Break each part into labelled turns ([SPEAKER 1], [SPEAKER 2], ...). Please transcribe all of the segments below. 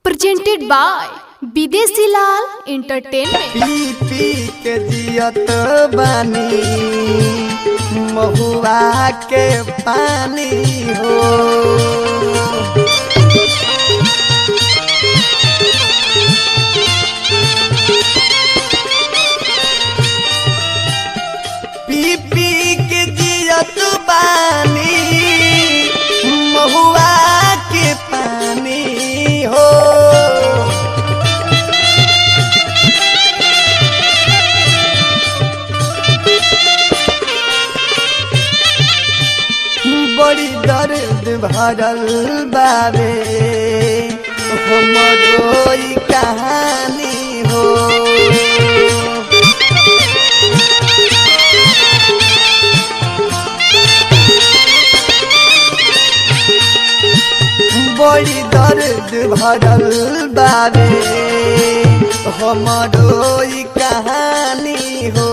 [SPEAKER 1] presented by विदेशी लाल entertainment.
[SPEAKER 2] पी पी के जियत बानी महुआ के पानी हो। पी पी के जियत बानी महुआ के पानी हो। बड़ी दर्द भरल बाबे हमरो ई कहानी हो। बड़ी दर्द भरल बाबे हमरो ई कहानी हो।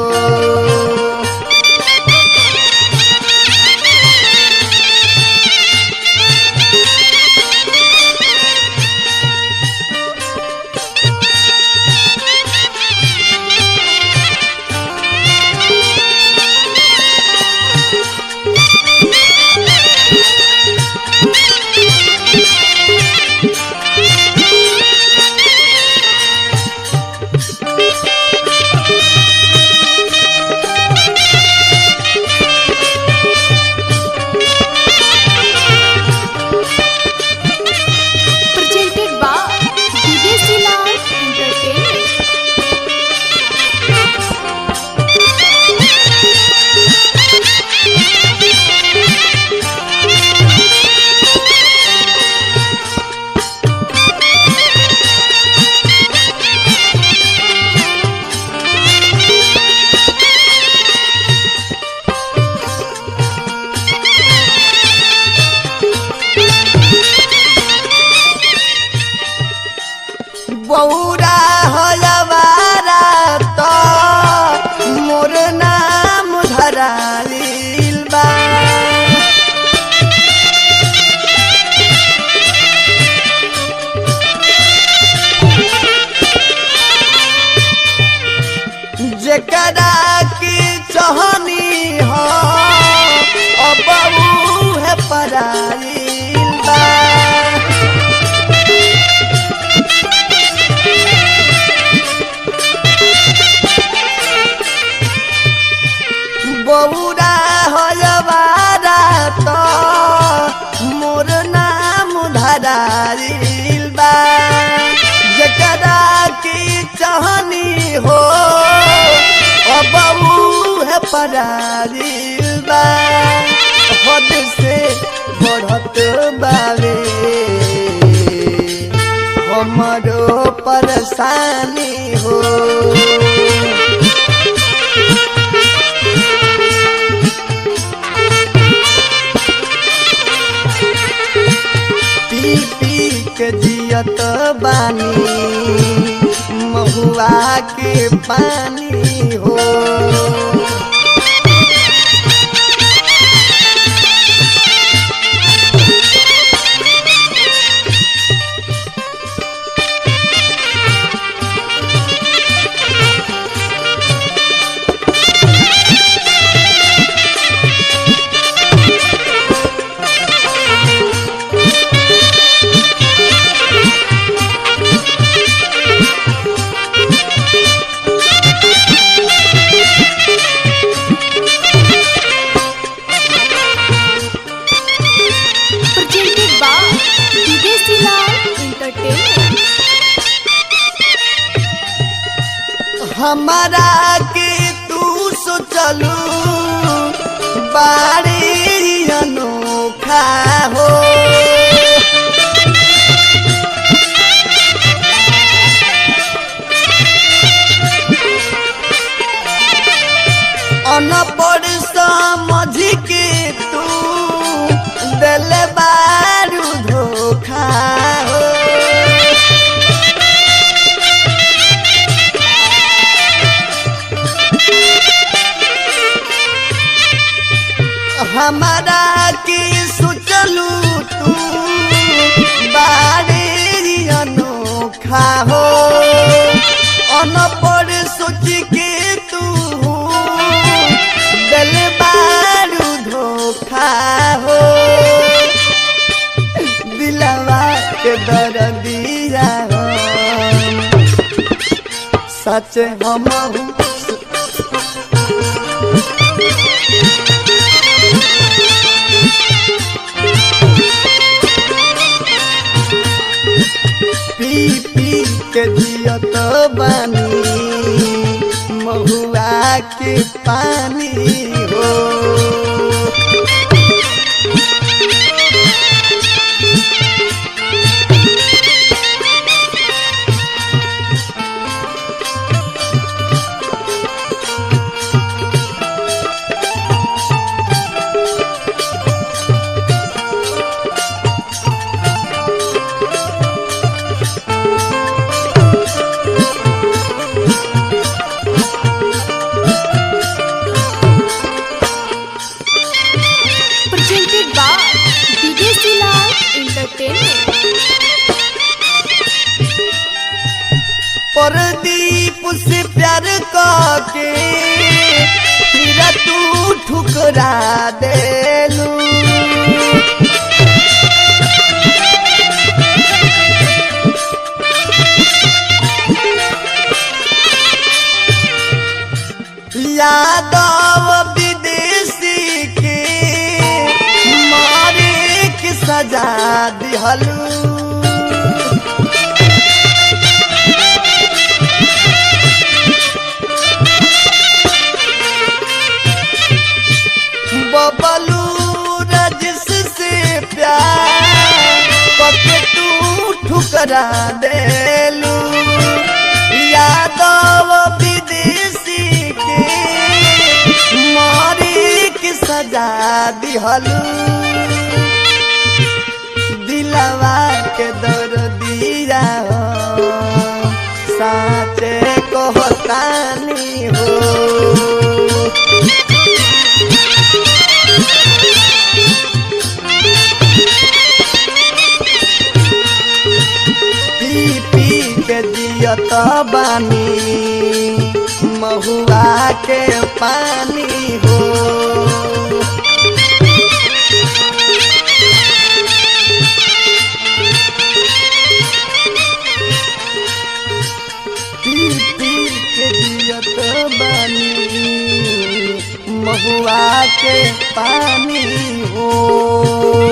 [SPEAKER 2] बौरा हलवारा तो मोर नाम धराइल बा। जेकरा की चाहनी हो अब है पराइल बा। बौरा हलवारा तो मोर नाम धराइल बा। जकरा की चाहनी हो अब है पराइल बा। हद से बढ़त बावे हमरो परेशानी हो। पी पी के जियत बानी महुआ के पानी हो। हमारा के तू सोचलू बाड़ी अनोखा हो। अनपढ़ समझ के तू दिल बारू धोखा हो। हमारा की सोचलू तू बाड़ी अनोखा दिलवा के दर्दिया सच हम पी पी के जियत बानी महुआ के पानी हो
[SPEAKER 1] presented by विदेशी लाल एंटरटेनमेंट।
[SPEAKER 2] परदीप से प्यार करके फिर तू ठुकरा देलू यादव विदेशी के मारे के सजा दिहलू बबलू रजिस से प्यार पके तू ठुकरा देलू यादव विदेशी के मारे के सजा दिहलू दिलवा के दर्दिया साचे कहतानी हो पी पी के जियत बानी महुआ के पानी हो पी पी के जियत बानी महुआ के पानी हो।